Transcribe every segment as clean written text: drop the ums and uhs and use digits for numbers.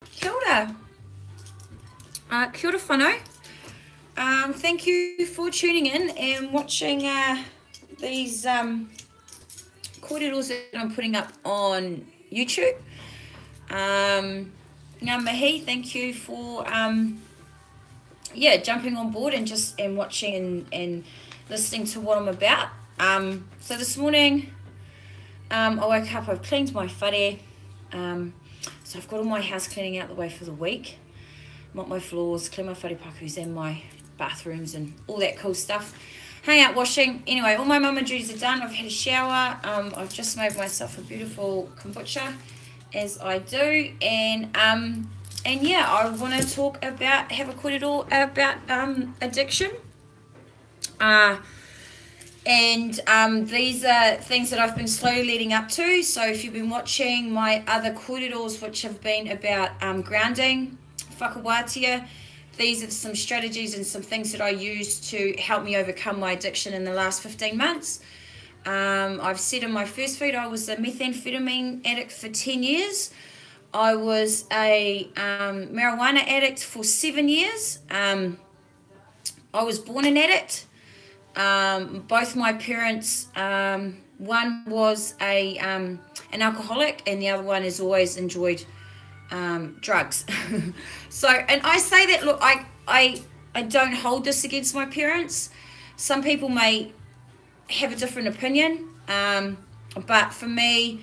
Kia ora. Kia ora whanau. Thank you for tuning in and watching these kōreros that I'm putting up on YouTube. Ngā mihi, thank you for jumping on board and watching and listening to what I'm about. So this morning I woke up, I've cleaned my whare. So I've got all my house cleaning out the way for the week. Mop my floors, clean my wharepakus and my bathrooms and all that cool stuff. Hang out washing. Anyway, all my mama duties are done. I've had a shower. I've just made myself a beautiful kombucha, as I do. And yeah, I want to talk about, have a kōrero about addiction. These are things that I've been slowly leading up to. So if you've been watching my other kōreros, which have been about grounding, whakawātia, these are some strategies and some things that I used to help me overcome my addiction in the last 15 months. I've said in my first feed, I was a methamphetamine addict for 10 years. I was a marijuana addict for 7 years. I was born an addict. Both my parents, one was an alcoholic and the other one has always enjoyed drugs. So, and I say that, look, I don't hold this against my parents. Some people may have a different opinion, but for me,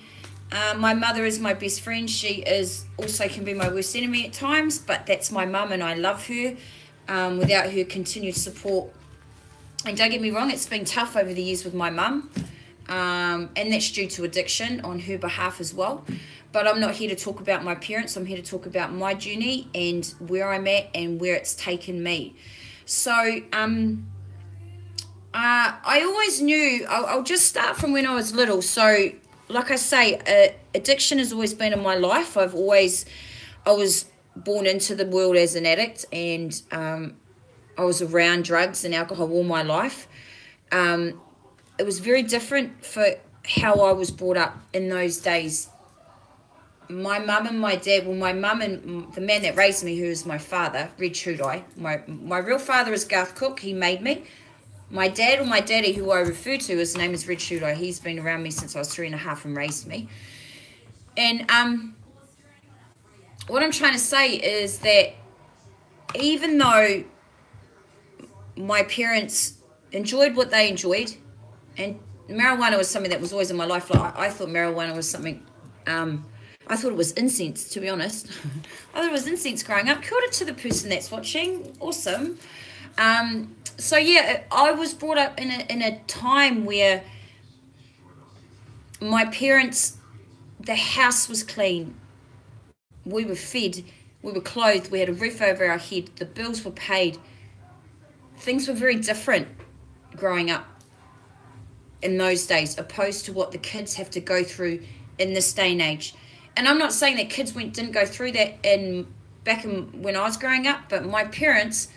my mother is my best friend. She is also can be my worst enemy at times, but that's my mum and I love her. Without her continued support, and don't get me wrong, it's been tough over the years with my mum, and that's due to addiction on her behalf as well. But I'm not here to talk about my parents. I'm here to talk about my journey and where I'm at and where it's taken me. So I always knew, I'll just start from when I was little. So like I say, addiction has always been in my life. I was born into the world as an addict, and I was around drugs and alcohol all my life. It was very different for how I was brought up in those days. My mum and my dad, well, my mum and the man that raised me, who is my father, Red Chudai. My real father is Garth Cook. He made me. My dad, or my daddy, who I refer to, his name is Red Chudai. He's been around me since I was 3.5 and raised me. And what I'm trying to say is that even though my parents enjoyed what they enjoyed, and marijuana was something that was always in my life. Like I thought marijuana was something, I thought it was incense, to be honest. I thought it was incense growing up. Kia ora to the person that's watching. Awesome. So yeah, I was brought up in a time where my parents, the house was clean. We were fed. We were clothed. We had a roof over our head. The bills were paid. Things were very different growing up in those days, opposed to what the kids have to go through in this day and age. And I'm not saying that kids didn't go through that back when I was growing up, but my parents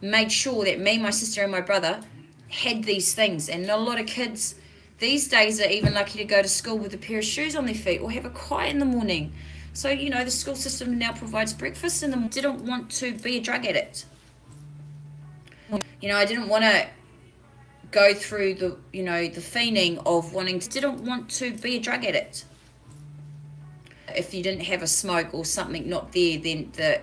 made sure that me, my sister, and my brother had these things. And not a lot of kids these days are even lucky to go to school with a pair of shoes on their feet or have a quiet in the morning. So, you know, the school system now provides breakfast, and I didn't want to be a drug addict. You know, I didn't want to go through the fiending of didn't want to be a drug addict. If you didn't have a smoke or something not there, then the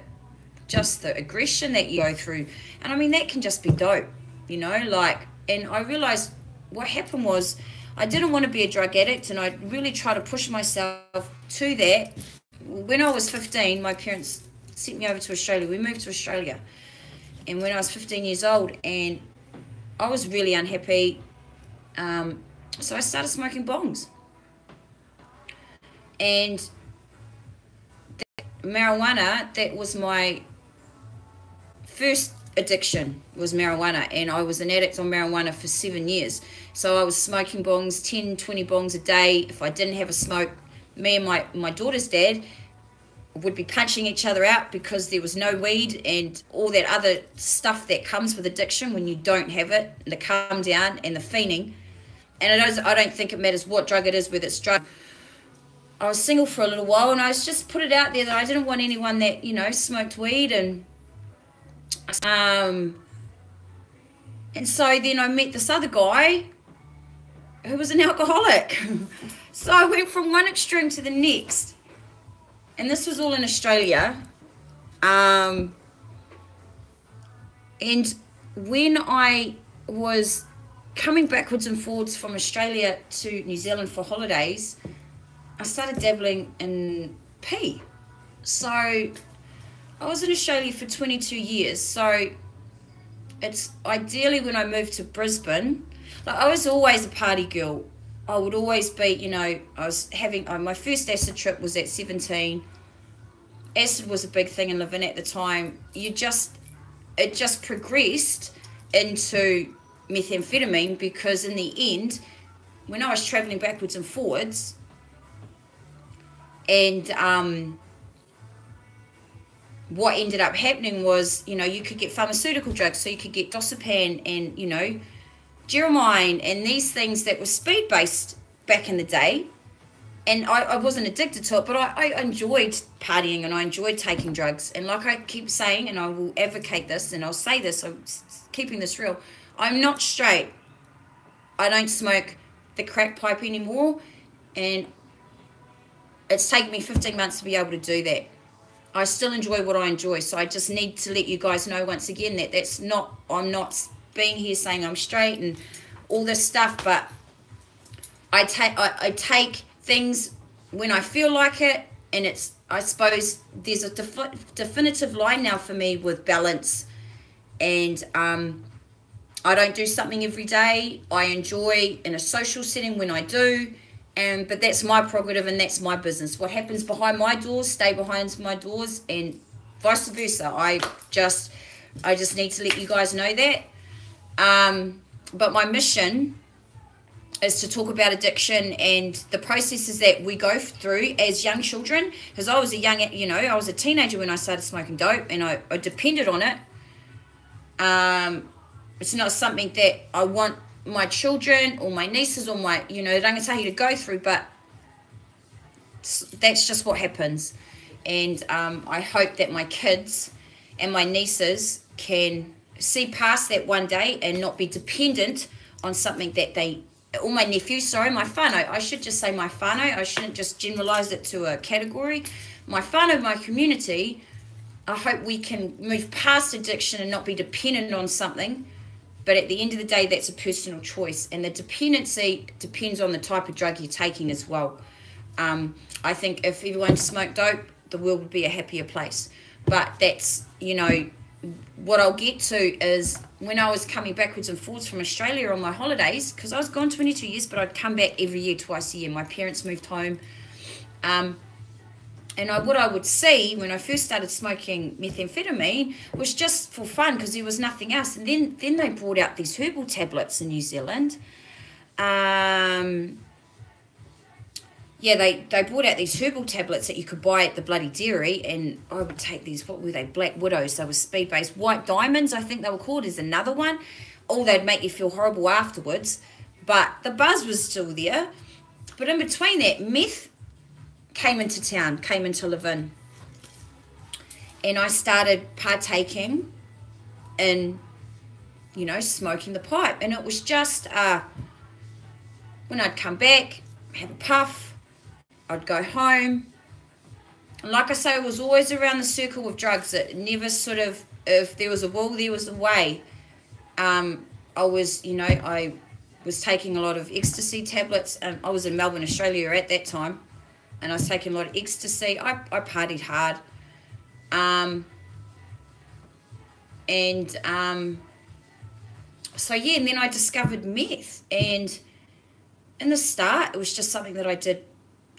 aggression that you go through, and I mean, that can just be dope, you know, like, and I realized what happened was I didn't want to be a drug addict, and I really tried to push myself to that. When I was 15, my parents sent me over to Australia. We moved to Australia. And when I was 15 years old, and I was really unhappy, so I started smoking bongs. And marijuana, that was my first addiction, was marijuana. And I was an addict on marijuana for 7 years. So I was smoking bongs, 10, 20 bongs a day. If I didn't have a smoke, me and my daughter's dad would be punching each other out because there was no weed and all that other stuff that comes with addiction when you don't have it, the calm down and the fiending. And I don't think it matters what drug it is, whether it's drug I was single for a little while, and I was just put it out there that I didn't want anyone that, you know, smoked weed. And so then I met this other guy who was an alcoholic. So I went from one extreme to the next. And this was all in Australia. And when I was coming backwards and forwards from Australia to New Zealand for holidays, I started dabbling in pee. So I was in Australia for 22 years. So it's ideally when I moved to Brisbane, like I was always a party girl. I would always be, you know, I was having, my first acid trip was at 17. Acid was a big thing in Levin at the time. It just progressed into methamphetamine, because in the end, when I was traveling backwards and forwards, and what ended up happening was, you know, you could get pharmaceutical drugs, so you could get Dosapam and, you know, Geramine and these things that were speed-based back in the day. And I wasn't addicted to it, but I enjoyed partying and I enjoyed taking drugs. And like I keep saying, and I will advocate this, and I'll say this, I'm keeping this real, I'm not straight. I don't smoke the crack pipe anymore, and it's taken me 15 months to be able to do that. I still enjoy what I enjoy, so I just need to let you guys know once again that that's not, I'm not being here saying I'm straight and all this stuff, but I take things when I feel like it, and it's, I suppose there's a definitive line now for me with balance, and I don't do something every day. I enjoy in a social setting when I do, but that's my prerogative and that's my business. What happens behind my doors, stay behind my doors, and vice versa. I just need to let you guys know that. But my mission is to talk about addiction and the processes that we go through as young children. Because I was I was a teenager when I started smoking dope, and I depended on it. It's not something that I want my children or my nieces or my, rangatahi to go through, but that's just what happens. And I hope that my kids and my nieces can see past that one day and not be dependent on something that or my nephews, my whānau. I should just say my whānau. I shouldn't just generalise it to a category. My whānau, my community, I hope we can move past addiction and not be dependent on something. But at the end of the day, that's a personal choice. And the dependency depends on the type of drug you're taking as well. I think if everyone smoked dope, the world would be a happier place. But that's, what I'll get to is when I was coming backwards and forwards from Australia on my holidays, because I was gone 22 years, but I'd come back every year, twice a year. My parents moved home. And what I would see when I first started smoking methamphetamine was just for fun, because there was nothing else. And then they brought out these herbal tablets in New Zealand. They brought out these herbal tablets that you could buy at the bloody dairy, and I would take these, what were they, Black Widows, they were speed-based. White Diamonds, I think they were called, is another one. Oh, they'd make you feel horrible afterwards, but the buzz was still there. But in between that, meth came into town, came into Levin, and I started partaking in, smoking the pipe. And it was just, when I'd come back, have a puff, I'd go home. And like I say, it was always around the circle of drugs. It never sort of, if there was a will, there was a way. I was taking a lot of ecstasy tablets. I was in Melbourne, Australia at that time, and I was taking a lot of ecstasy. I partied hard. And then I discovered meth. And in the start, it was just something that I did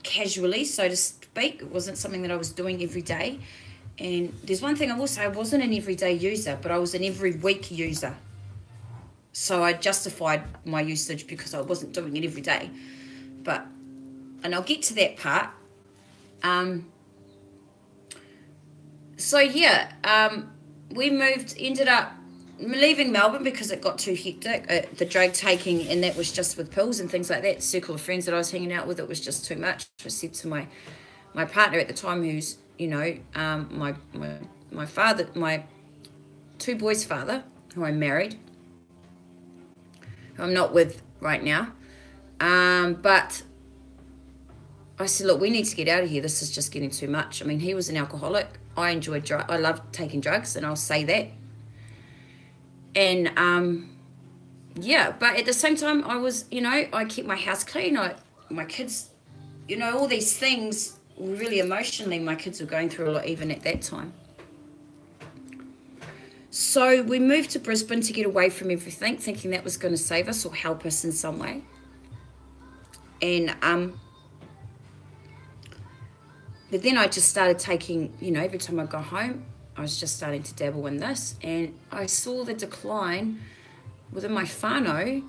casually, so to speak. It wasn't something that I was doing every day. And there's one thing I will say, I wasn't an everyday user, but I was an every week user. So I justified my usage because I wasn't doing it every day. And I'll get to that part. We ended up leaving Melbourne because it got too hectic, the drug taking, and that was just with pills and things like that. The circle of friends that I was hanging out with, it was just too much. I said to my partner at the time, who's, you know, my father, my two boys' father, who I married, who I'm not with right now, but I said, look, we need to get out of here. This is just getting too much. I mean, he was an alcoholic. I enjoyed I loved taking drugs, and I'll say that. And yeah, but at the same time, I was, you know, I kept my house clean. My kids, you know, all these things were really emotionally, my kids were going through a lot even at that time. So we moved to Brisbane to get away from everything, thinking that was going to save us or help us in some way. And but then I just started taking, you know, every time I got home, I was just starting to dabble in this, and I saw the decline within my whānau,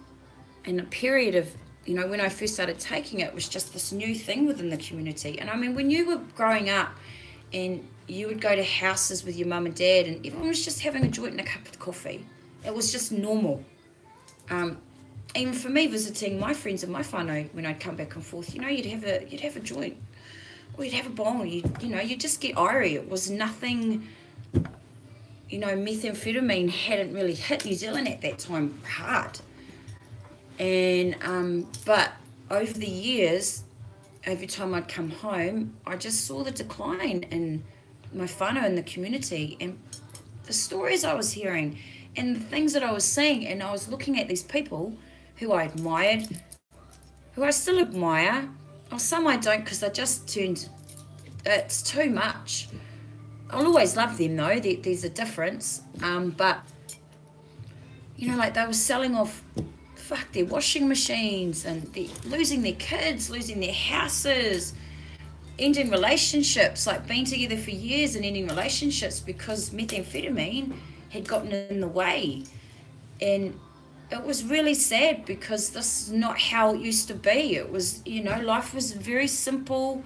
and a period of, you know, when I first started taking it, it was just this new thing within the community. And I mean, when you were growing up and you would go to houses with your mum and dad and everyone was just having a joint and a cup of coffee, it was just normal. Even for me, visiting my friends in my whānau, when I'd come back and forth, you know, you'd have a joint, or you'd have a bong, you know, you just get irie. It was nothing. You know, methamphetamine hadn't really hit New Zealand at that time hard. And, but over the years, every time I'd come home, I just saw the decline in my whānau in the community, and the stories I was hearing and the things that I was seeing, and I was looking at these people who I admired, who I still admire, or some I don't because they just turned, it's too much. I'll always love them though, there's a difference, but, you know, like they were selling off, their washing machines, and they're losing their kids, losing their houses, ending relationships, like being together for years and ending relationships because methamphetamine had gotten in the way. And it was really sad because this is not how it used to be. It was, you know, life was very simple,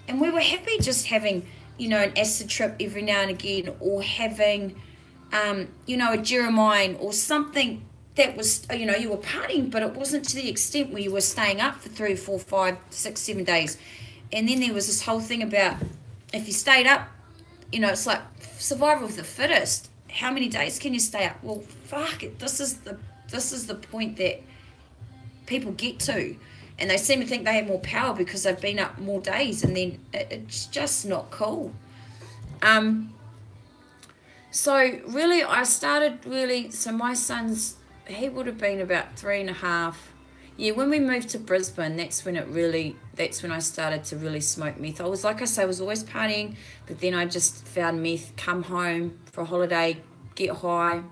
and we were happy just having, you know, an acid trip every now and again, or having, you know, a Jeremiah or something that was, you know, you were partying, but it wasn't to the extent where you were staying up for 3, 4, 5, 6, 7 days. And then there was this whole thing about if you stayed up, you know, it's like survival of the fittest. How many days can you stay up? Well, fuck it. This is the point that people get to. And they seem to think they have more power because they've been up more days, and then it's just not cool. So really, I started really, so my son's, he would have been about 3.5. Yeah, when we moved to Brisbane, that's when I started to really smoke meth. I was, like I say, I was always partying, but then I just found meth, come home for a holiday, get high.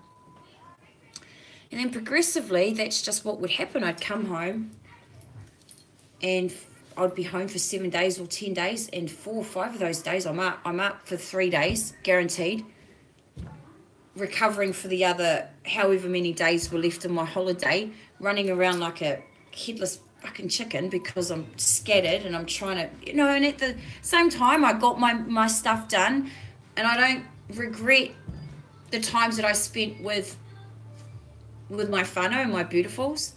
And then progressively, that's just what would happen. I'd come home, and I'd be home for 7 days or 10 days, and 4 or 5 of those days I'm up for 3 days, guaranteed, recovering for the other however many days were left in my holiday, running around like a headless fucking chicken because I'm scattered and I'm trying to, you know, and at the same time I got my stuff done, and I don't regret the times that I spent with my whānau and my beautifuls,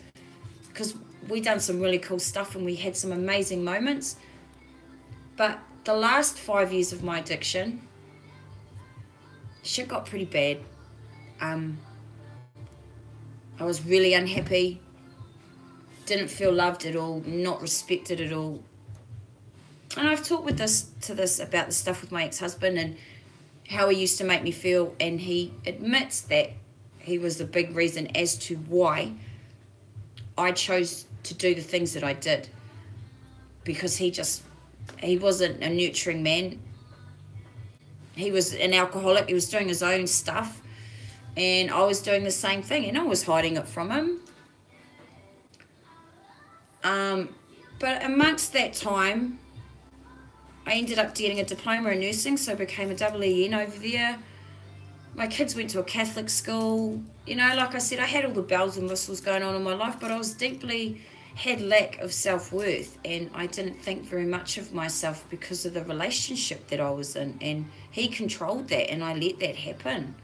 because we done some really cool stuff and we had some amazing moments. But the last 5 years of my addiction, shit got pretty bad. I was really unhappy, didn't feel loved at all, not respected at all. And I've talked about the stuff with my ex-husband and how he used to make me feel, and he admits that he was the big reason as to why I chose to do the things that I did, because he wasn't a nurturing man. He was an alcoholic. He was doing his own stuff, and I was doing the same thing, and I was hiding it from him. But amongst that time, I ended up getting a diploma in nursing, so I became a EEN over there. My kids went to a Catholic school. You know, like I said, I had all the bells and whistles going on in my life, but I was had lack of self-worth, and I didn't think very much of myself because of the relationship that I was in, and he controlled that, and I let that happen.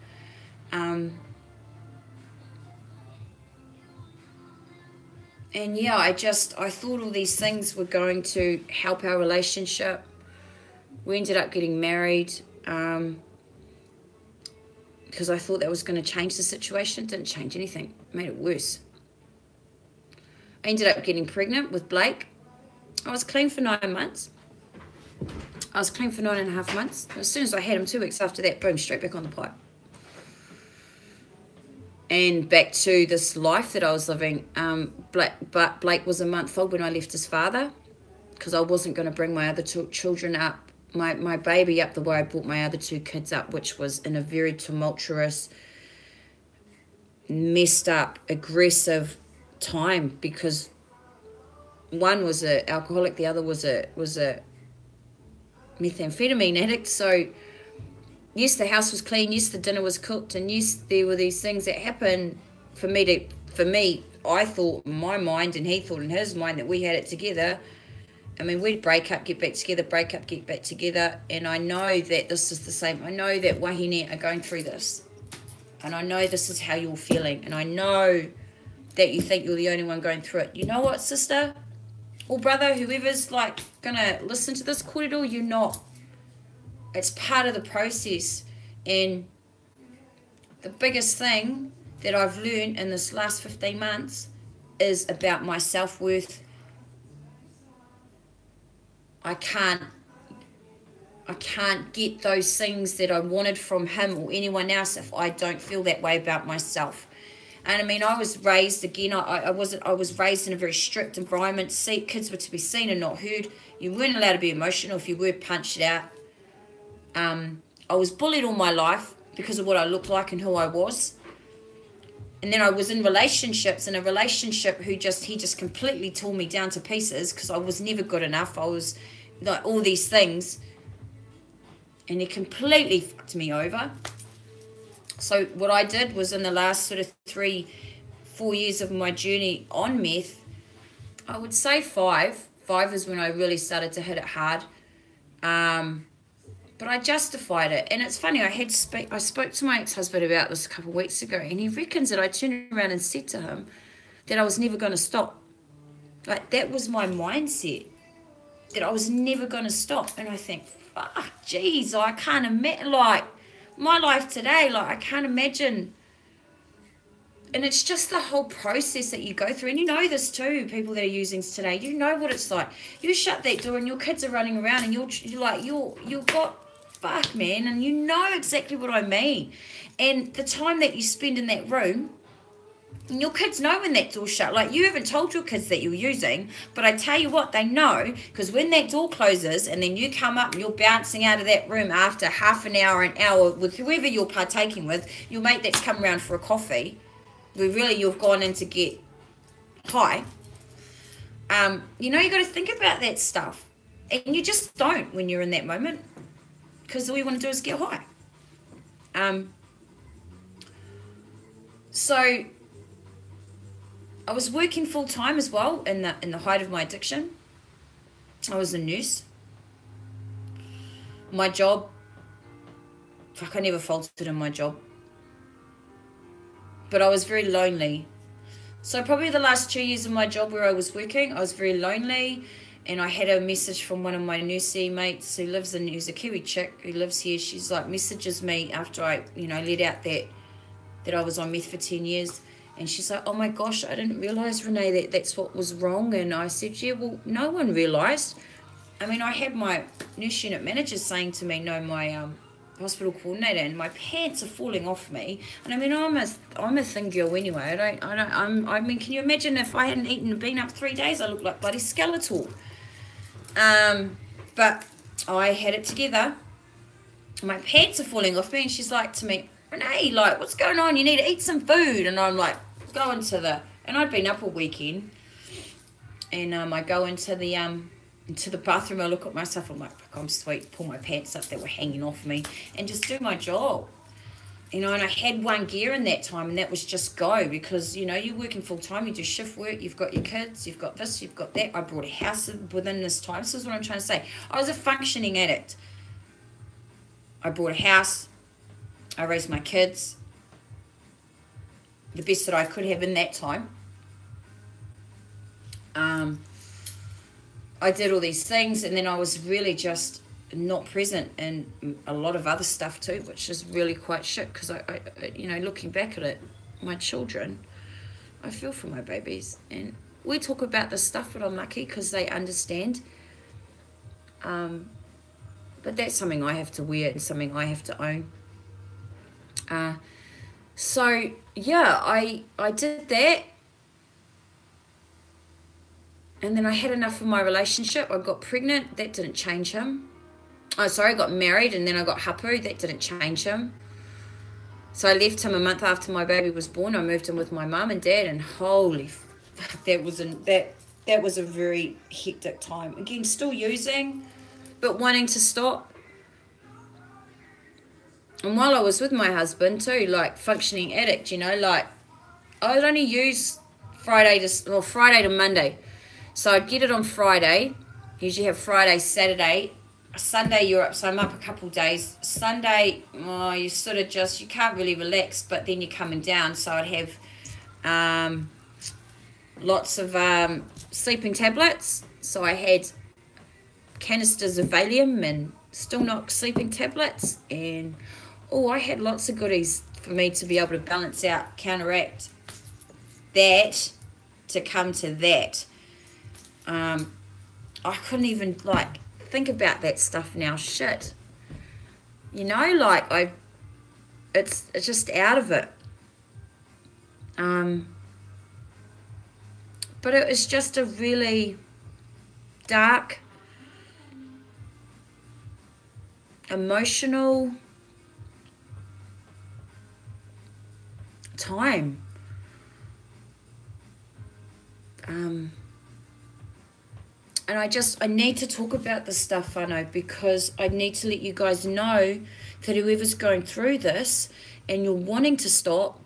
And yeah, I thought all these things were going to help our relationship. We ended up getting married because I thought that was going to change the situation. It didn't change anything. It made it worse. I ended up getting pregnant with Blake. I was clean for 9 months. I was clean for 9.5 months. As soon as I had him, 2 weeks after that, boom, straight back on the pipe. And back to this life that I was living. But Blake was a month old when I left his father, because I wasn't going to bring my other 2 children up, my baby up the way I brought my other 2 kids up, which was in a very tumultuous, messed up, aggressive time, because one was an alcoholic, the other was a methamphetamine addict. So yes, the house was clean, yes, the dinner was cooked, and yes, there were these things that happened for me, I thought in my mind, and he thought in his mind, that we had it together. I mean, we'd break up, get back together, break up, get back together. And I know that this is the same. I know that wahine are going through this. And I know this is how you're feeling. And I know that you think you're the only one going through it. You know what, sister? Or brother, whoever's like going to listen to this kōrero, you're not. It's part of the process. And the biggest thing that I've learned in this last 15 months is about my self-worth. I can't get those things that I wanted from him or anyone else if I don't feel that way about myself. And I mean, I was raised, again, I was raised in a very strict environment. Kids were to be seen and not heard. You weren't allowed to be emotional. If you were, punched out. I was bullied all my life because of what I looked like and who I was. And then I was in relationships, he just completely tore me down to pieces because I was never good enough. I was like all these things. And he completely fucked me over. So what I did was, in the last sort of 3-4 years of my journey on meth, I would say 5. 5 is when I really started to hit it hard. But I justified it. And it's funny, I spoke to my ex-husband about this a couple of weeks ago, and he reckons that I turned around and said to him that I was never going to stop. Like, that was my mindset, that I was never going to stop. And I think, fuck, geez, I can't imagine, like, my life today, like, I can't imagine. And it's just the whole process that you go through. And you know this too, people that are using today. You know what it's like. You shut that door and your kids are running around and you've got, fuck, man, and you know exactly what I mean. And the time that you spend in that room, and your kids know when that door's shut. Like, you haven't told your kids that you're using, but I tell you what, they know, because when that door closes and then you come up and you're bouncing out of that room after half an hour with whoever you're partaking with, your mate that's come around for a coffee, where really you've gone in to get high, you know, you got to think about that stuff. And you just don't when you're in that moment, because all you want to do is get high. So I was working full-time as well in the height of my addiction. I was a nurse. My job, fuck, I never faltered in my job. But I was very lonely. So probably the last 2 years of my job where I was working, I was very lonely. And I had a message from one of my nursing mates who's a Kiwi chick who lives here. She's like, messages me after I, let out that I was on meth for 10 years. And she's like, oh my gosh, I didn't realise, Renee, that's what was wrong. And I said, yeah, well, no one realised. I mean, I had my nurse unit manager saying to me, no, my hospital coordinator, and my pants are falling off me. And I mean, I'm a thin girl anyway. I mean, can you imagine if I hadn't eaten and been up 3 days, I look like bloody skeletal. But I had it together. My pants are falling off me, and she's like to me, Renee, like, what's going on? You need to eat some food. And I'm like, and I'd been up all weekend, and I go into the bathroom, I look at myself, I'm like, I'm sweet, pull my pants up that were hanging off me, and just do my job. And I had one gear in that time, and that was just go, because, you're working full time, you do shift work, you've got your kids, you've got this, you've got that. I bought a house within this time. This is what I'm trying to say. I was a functioning addict. I bought a house. I raised my kids the best that I could have in that time. I did all these things, and then I was really just not present in a lot of other stuff too, which is really quite shit, because I looking back at it, my children, I feel for my babies, and we talk about this stuff, but I'm lucky because they understand. But that's something I have to wear and something I have to own. So yeah, I did that. And then I had enough of my relationship. I got pregnant. That didn't change him. I got married, and then I got hapu. That didn't change him. So I left him a month after my baby was born. I moved in with my mum and dad, and holy fuck, that was a very hectic time. Again, still using, but wanting to stop. And while I was with my husband too, like functioning addict, like I would only use Friday to Monday. So I'd get it on Friday. Usually have Friday, Saturday. Sunday you're up, so I'm up a couple of days. Sunday, you sort of you can't really relax, but then you're coming down. So I'd have lots of sleeping tablets. So I had canisters of Valium and Stilnox sleeping tablets, and I had lots of goodies for me to be able to balance out, counteract that, to come to that. I couldn't even think about that stuff now. Shit, it's just out of it. But it was just a really dark, emotional time. And I need to talk about this stuff, whānau, because I need to let you guys know that whoever's going through this and you're wanting to stop,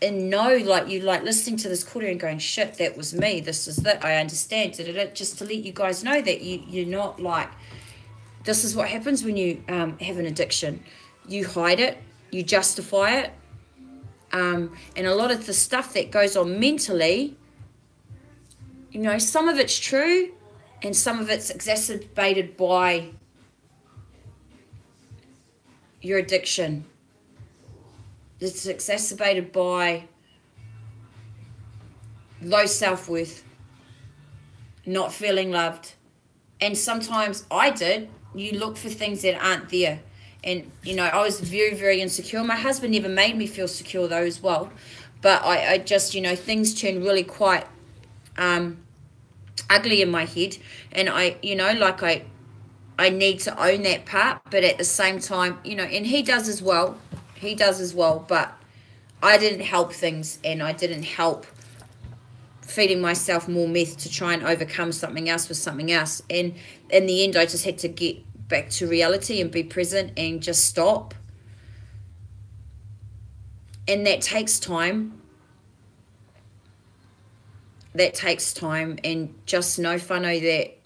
and know, you listening to this quarter and going, shit, that was me, this is that, I understand, just to let you guys know that you're not this is what happens when you have an addiction. You hide it, you justify it, and a lot of the stuff that goes on mentally, some of it's true, and some of it's exacerbated by your addiction. It's exacerbated by low self-worth, not feeling loved. And sometimes you look for things that aren't there. And, I was very, very insecure. My husband never made me feel secure though as well. But I just, things turn really quite ugly in my head, and I need to own that part, but at the same time, and he does as well, but I didn't help things, and I didn't help feeding myself more meth to try and overcome something else with something else, and in the end I just had to get back to reality and be present and just stop, and that takes time. And just know, whānau, that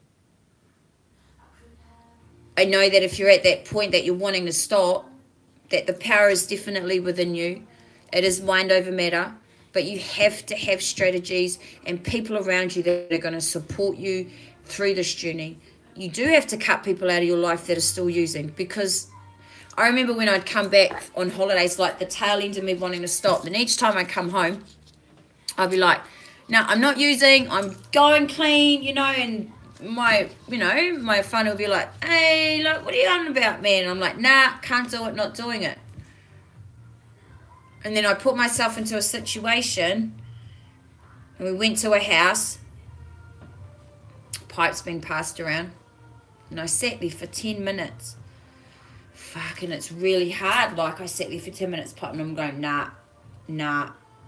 I know that if you're at that point that you're wanting to stop, that the power is definitely within you. It is mind over matter, but you have to have strategies and people around you that are going to support you through this journey. You do have to cut people out of your life that are still using, because I remember when I'd come back on holidays, the tail end of me wanting to stop, and each time I come home, I'd be like, no, I'm not using, I'm going clean, and my friend will be like, hey, what are you on about, man? And I'm like, nah, can't do it, not doing it. And then I put myself into a situation, and we went to a house, pipes being passed around, and I sat there for 10 minutes. Fucking, it's really hard. I sat there for 10 minutes, and I'm going, nah,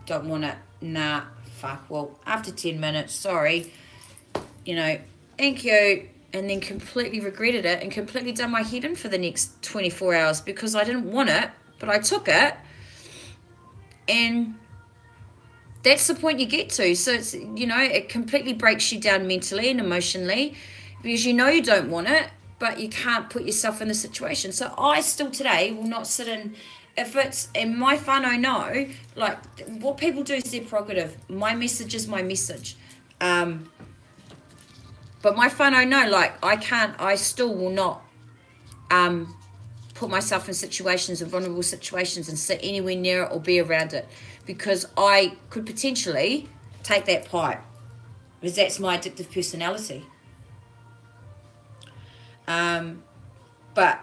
don't want it, nah. Fuck, well, after 10 minutes, sorry, thank you, and then completely regretted it and completely done my head in for the next 24 hours because I didn't want it, but I took it, and that's the point you get to. So it's, it completely breaks you down mentally and emotionally, because you don't want it, but you can't put yourself in the situation. So I still today will not sit in. If it's, and my whānau know, what people do is their prerogative. My message is my message. But my whānau know, like, I still will not put myself in situations, in vulnerable situations, and sit anywhere near it or be around it, because I could potentially take that pipe, because that's my addictive personality. But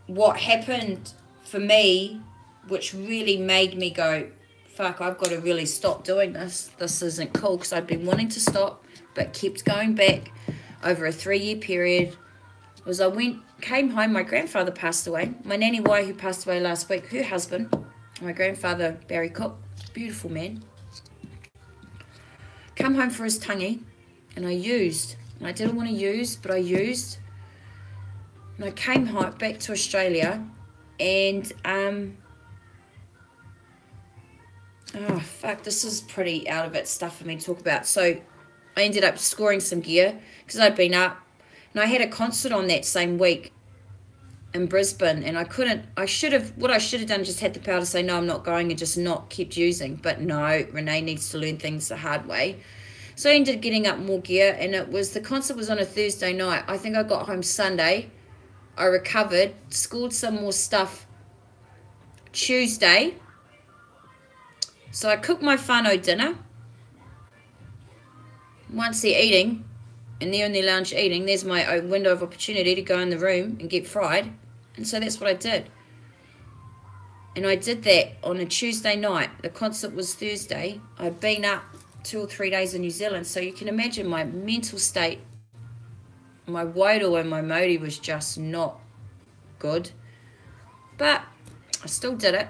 what happened for me, which really made me go, fuck, I've got to really stop doing this. This isn't cool, because I'd been wanting to stop, but kept going back over a 3-year period, was I came home, my grandfather passed away. My nanny Wai, who passed away last week, her husband, my grandfather, Barry Cook, beautiful man, come home for his tangi, and I used. And I didn't want to use, but I used. And I came home back to Australia, and oh fuck, this is pretty out of it stuff for me to talk about. So I ended up scoring some gear because I'd been up, and I had a concert on that same week in Brisbane, and what I should have done, just had the power to say no, I'm not going, and just not kept using. But no, Renee needs to learn things the hard way. So I ended up getting up more gear, and the concert was on a Thursday night. I think I got home Sunday. I recovered, scored some more stuff Tuesday. So I cooked my whānau dinner. Once they're eating, and they're in their lounge eating, there's my window of opportunity to go in the room and get fried. And so that's what I did. And I did that on a Tuesday night. The concert was Thursday. I'd been up 2 or 3 days in New Zealand, so you can imagine my mental state. My wairua and my mauri was just not good. But I still did it.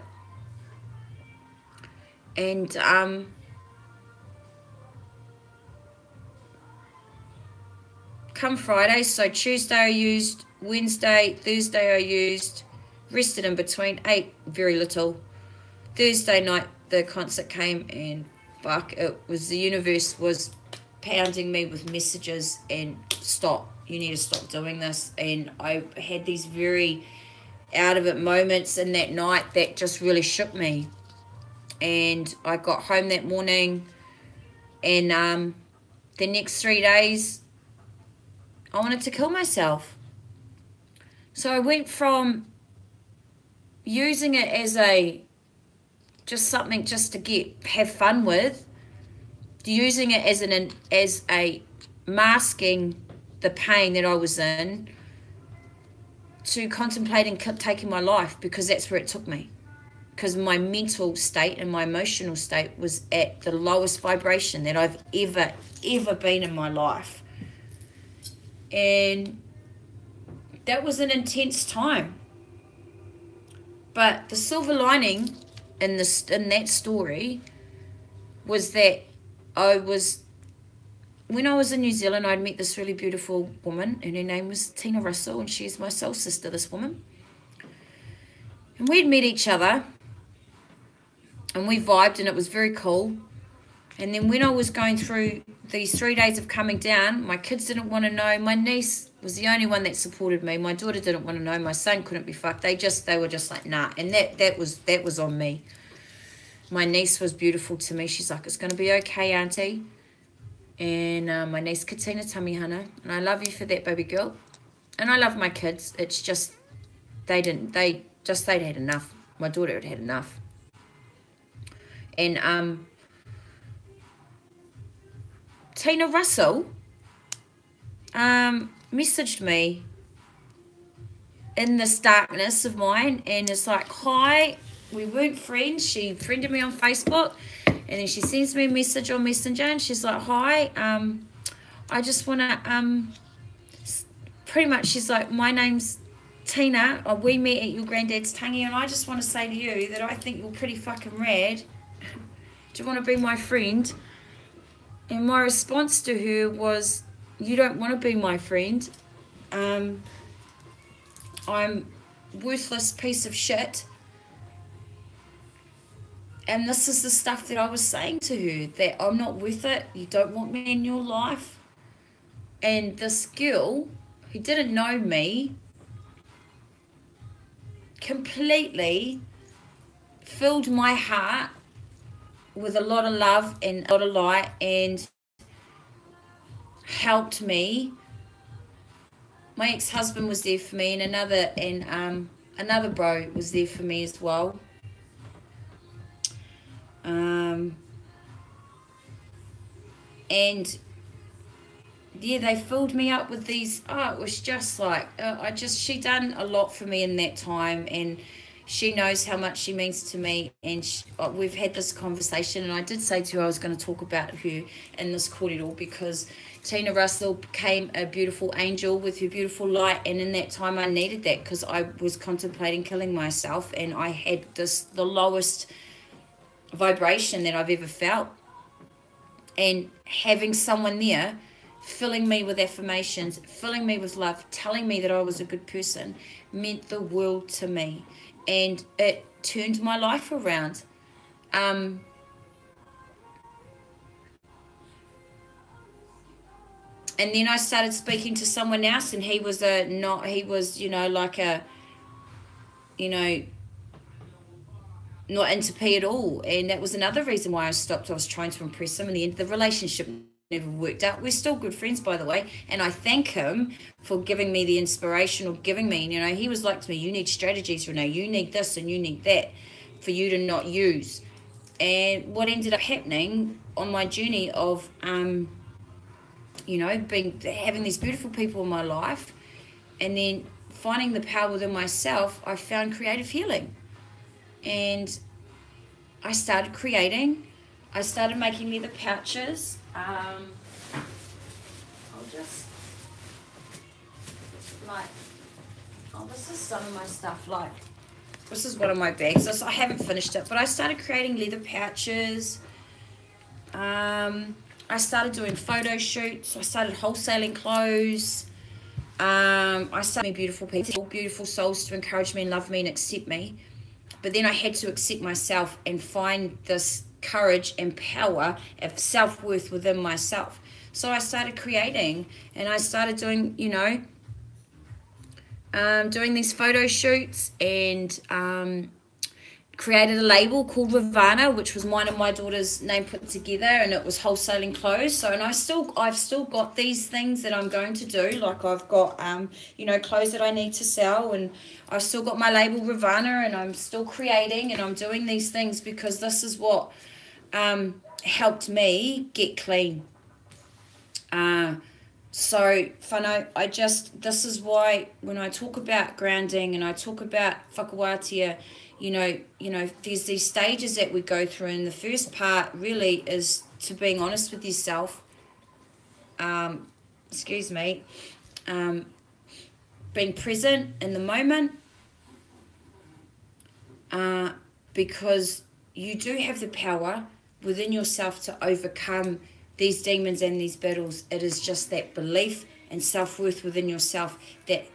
And come Friday, so Tuesday I used, Wednesday, Thursday I used, rested in between, ate very little. Thursday night the concert came, and fuck, the universe was pounding me with messages and stop, you need to stop doing this. And I had these very out of it moments in that night that just really shook me. And I got home that morning, and the next 3 days I wanted to kill myself. So I went from using it as something just to have fun with, to using it as a masking the pain that I was in, to contemplating taking my life, because that's where it took me. Because my mental state and my emotional state was at the lowest vibration that I've ever been in my life. And that was an intense time. But the silver lining in that story was that when I was in New Zealand, I'd met this really beautiful woman, and her name was Tina Russell, and she's my soul sister, this woman. And we'd met each other, and we vibed, and it was very cool. And then when I was going through these 3 days of coming down, my kids didn't want to know. My niece was the only one that supported me. My daughter didn't want to know. My son couldn't be fucked. They were just like, nah. And that was on me. My niece was beautiful to me. She's like, it's going to be okay, Auntie. And my niece Katina Tamihana, and I love you for that, baby girl. And I love my kids. It's just they'd had enough. My daughter had enough. And Tina Russell messaged me in this darkness of mine, and it's like, hi, we weren't friends. She friended me on Facebook, and then she sends me a message on Messenger, and she's like, hi, I just want to, pretty much she's like, my name's Tina, we met at your granddad's tangi, and I just want to say to you that I think you're pretty fucking rad. Do you want to be my friend? And my response to her was, you don't want to be my friend. I'm worthless piece of shit. And this is the stuff that I was saying to her, that I'm not worth it. You don't want me in your life. And this girl who didn't know me completely filled my heart with a lot of love and a lot of light, and helped me. My ex-husband was there for me, and another bro was there for me as well. And yeah, they filled me up with these. Oh, it was just like she done a lot for me in that time, and she knows how much she means to me. And we've had this conversation, and I did say to her I was going to talk about her in this kōrero, because Tina Russell became a beautiful angel with her beautiful light, and in that time I needed that, because I was contemplating killing myself, and I had the lowest vibration that I've ever felt. And having someone there filling me with affirmations, filling me with love, telling me that I was a good person, meant the world to me. And it turned my life around. And then I started speaking to someone else, and he was not into P at all. And that was another reason why I stopped. I was trying to impress him. In the end, the relationship never worked out. We're still good friends, by the way, and I thank him for giving me the inspiration, or giving me, he was like to me, you need strategies, Renee, you need this and you need that for you to not use. And what ended up happening on my journey of having these beautiful people in my life, and then finding the power within myself, I found creative healing. And I started creating. I started making leather pouches. This is some of my stuff. This is one of my bags. So I haven't finished it, but I started creating leather pouches. I started doing photo shoots. I started wholesaling clothes. I started beautiful people, beautiful souls to encourage me and love me and accept me. But then I had to accept myself and find this courage and power of self-worth within myself. So I started creating, and I started doing, doing these photo shoots, and created a label called Ravana, which was mine and my daughter's name put together, and it was wholesaling clothes. So, and I've still got these things that I'm going to do. Like I've got, clothes that I need to sell, and I've still got my label Ravana, and I'm still creating, and I'm doing these things because this is what helped me get clean. So, whānau, this is why when I talk about grounding and I talk about whakawātia, there's these stages that we go through, and the first part really is to being honest with yourself. Being present in the moment, because you do have the power within yourself to overcome these demons and these battles. It is just that belief and self-worth within yourself that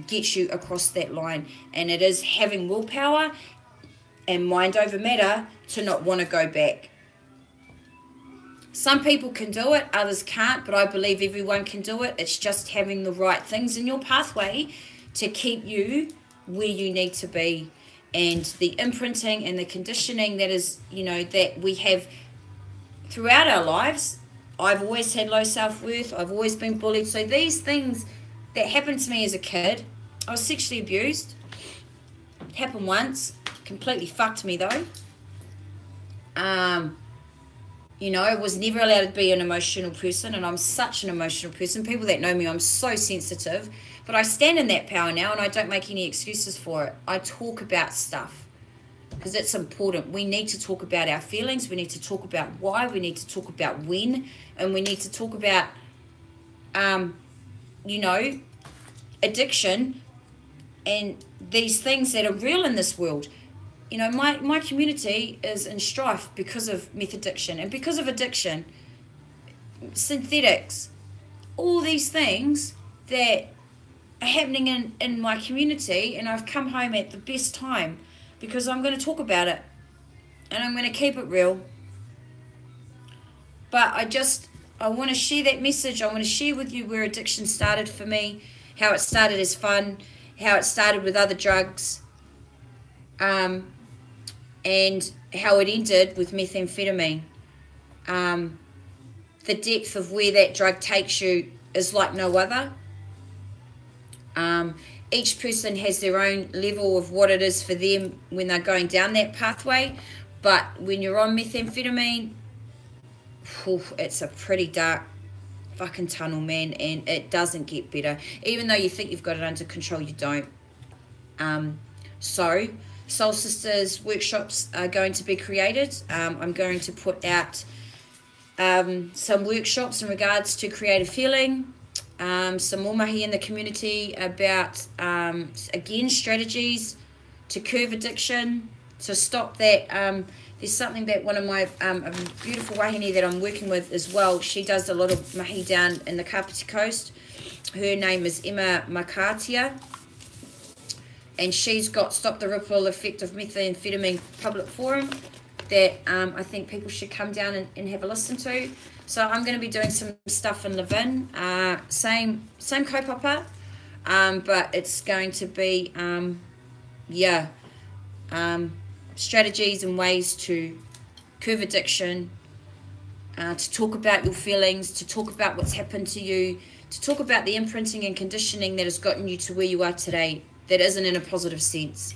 gets you across that line. And it is having willpower and mind over matter to not want to go back. Some people can do it, others can't, but I believe everyone can do it. It's just having the right things in your pathway to keep you where you need to be. And the imprinting and the conditioning that is, that we have throughout our lives. I've always had low self-worth. I've always been bullied. So these things that happened to me as a kid, I was sexually abused. Happened once. Completely fucked me though. I was never allowed to be an emotional person, and I'm such an emotional person. People that know me, I'm so sensitive. But I stand in that power now, and I don't make any excuses for it. I talk about stuff because it's important. We need to talk about our feelings. We need to talk about why. We need to talk about when. And we need to talk about, addiction and these things that are real in this world. My community is in strife because of meth addiction and because of addiction, synthetics, all these things that are happening in my community. And I've come home at the best time because I'm going to talk about it and I'm going to keep it real. But I want to share that message. I want to share with you where addiction started for me, how it started as fun, how it started with other drugs, and how it ended with methamphetamine. the depth of where that drug takes you is like no other. Each person has their own level of what it is for them when they're going down that pathway. But when you're on methamphetamine, it's a pretty dark fucking tunnel, man, and it doesn't get better. Even though you think you've got it under control, you don't. So Soul Sisters workshops are going to be created. I'm going to put out some workshops in regards to creative healing, some more mahi in the community about, again, strategies to curb addiction, to stop that. There's something that one of my a beautiful wahine that I'm working with as well, she does a lot of mahi down in the Kapiti Coast. Her name is Emma Makatia, and she's got Stop the Ripple Effect of Methamphetamine public forum that I think people should come down and have a listen to. So I'm going to be doing some stuff in Levin, same kaupapa, but it's going to be, strategies and ways to curb addiction, to talk about your feelings, to talk about what's happened to you, to talk about the imprinting and conditioning that has gotten you to where you are today that isn't in a positive sense.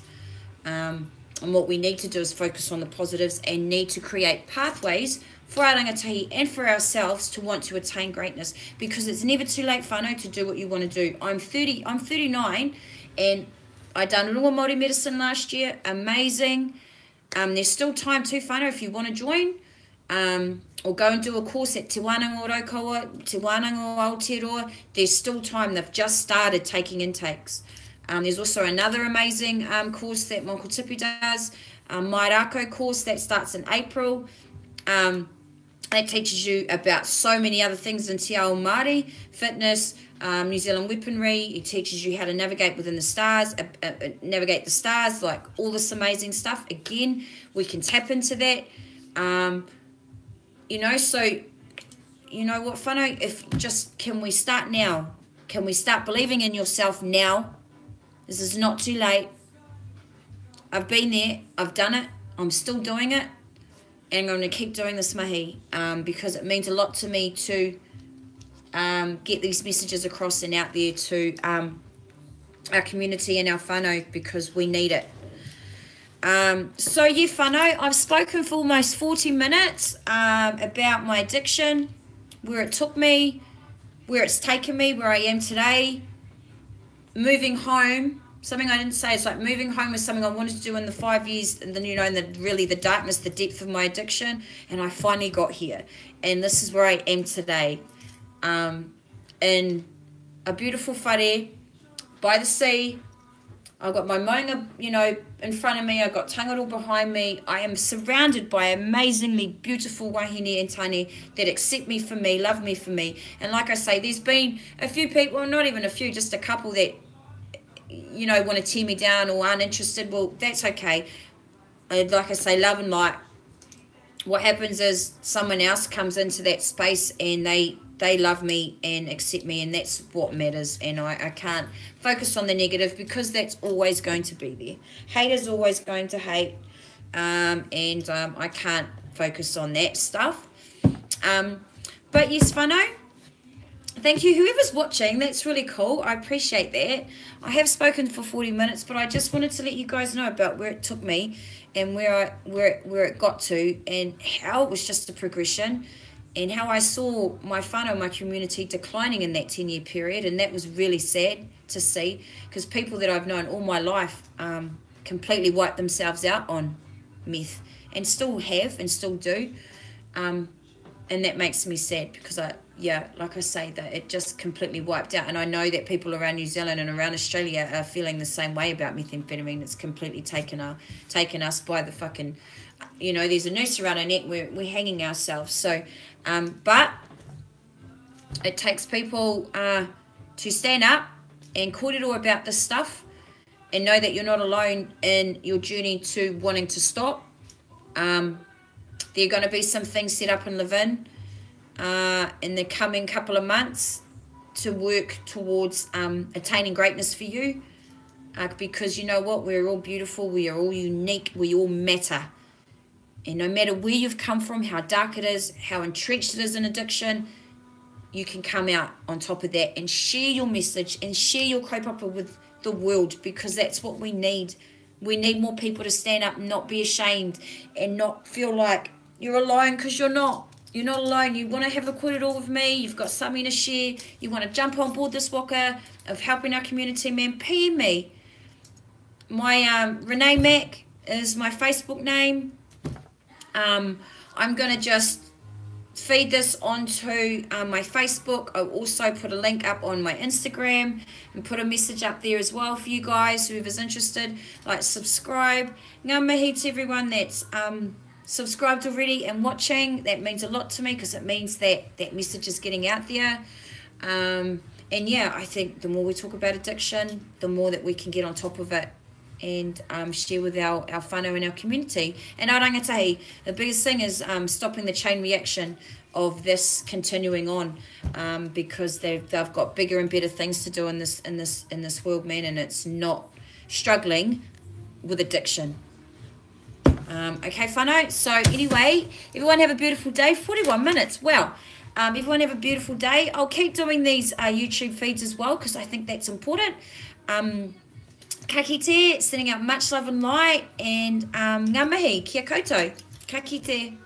And what we need to do is focus on the positives and need to create pathways for our rangatahi and for ourselves to want to attain greatness, because it's never too late, whānau, to do what you want to do. I'm 39, and I done Runga Māori medicine last year. Amazing. There's still time too, whānau, if you want to join, or go and do a course at Te Wānanga o Raukawa, Te Wānanga o Aotearoa. There's still time. They've just started taking intakes. There's also another amazing course that Michael Tipu does, Mai Rako course that starts in April. That teaches you about so many other things in Te Ao Māori, fitness, New Zealand weaponry. It teaches you how to navigate within the stars, navigate the stars, like all this amazing stuff. Again, we can tap into that. So, you know what, whānau, can we start now? Can we start believing in yourself now? This is not too late. I've been there. I've done it. I'm still doing it. And I'm going to keep doing this mahi because it means a lot to me to get these messages across and out there to our community and our whānau, because we need it. Whānau, I've spoken for almost 40 minutes about my addiction, where it took me, where it's taken me, where I am today. Moving home, something I didn't say, is like moving home was something I wanted to do in the 5 years, and then, in the darkness, the depth of my addiction, and I finally got here. And this is where I am today. In a beautiful whare, by the sea. I've got my maunga, in front of me. I've got Tangaro behind me. I am surrounded by amazingly beautiful wahine and tane that accept me for me, love me for me. And like I say, there's been a few people, well, not even a few, just a couple that, want to tear me down or aren't interested. Well, that's okay. And like I say, love and light. What happens is someone else comes into that space and they love me and accept me, and that's what matters. And I can't focus on the negative, because that's always going to be there. Hate is always going to hate, and I can't focus on that stuff. But yes, whānau, thank you. Whoever's watching, that's really cool. I appreciate that. I have spoken for 40 minutes, but I just wanted to let you guys know about where it took me and where it got to, and how it was just a progression, and how I saw my whānau, my community, declining in that 10-year period. And that was really sad to see, because people that I've known all my life completely wiped themselves out on meth, and still have and still do. And that makes me sad, because like I say, that it just completely wiped out. And I know that people around New Zealand and around Australia are feeling the same way about methamphetamine. It's completely taken us by the fucking, there's a noose around our neck. We're hanging ourselves. So, but it takes people to stand up and kōrero about this stuff, and know that you're not alone in your journey to wanting to stop. There are going to be some things set up in Levin in the coming couple of months to work towards attaining greatness for you, because you know what, we're all beautiful, we are all unique, we all matter. And no matter where you've come from, how dark it is, how entrenched it is in addiction, you can come out on top of that and share your message and share your kaupapa with the world, because that's what we need. We need more people to stand up and not be ashamed and not feel like you're alone, because you're not. You're not alone. You want to have a kōrero with me. You've got something to share. You want to jump on board this waka of helping our community, man, PM me. My Renee Mack is my Facebook name. I'm going to just feed this onto my Facebook. I'll also put a link up on my Instagram and put a message up there as well for you guys, whoever's interested. Like, subscribe. Ngā mihi to everyone that's subscribed already and watching. That means a lot to me, because it means that that message is getting out there. And yeah, I think the more we talk about addiction, the more that we can get on top of it and share with our whānau and our community. And our rangatahi, the biggest thing is stopping the chain reaction of this continuing on, because they've got bigger and better things to do in this world, man, and it's not struggling with addiction. Okay, whānau. So anyway, everyone have a beautiful day. 41 minutes. Wow. Everyone have a beautiful day. I'll keep doing these YouTube feeds as well, because I think that's important. Ka kite, sending out much love and light, and ngā mihi, kia koutou. Ka kite.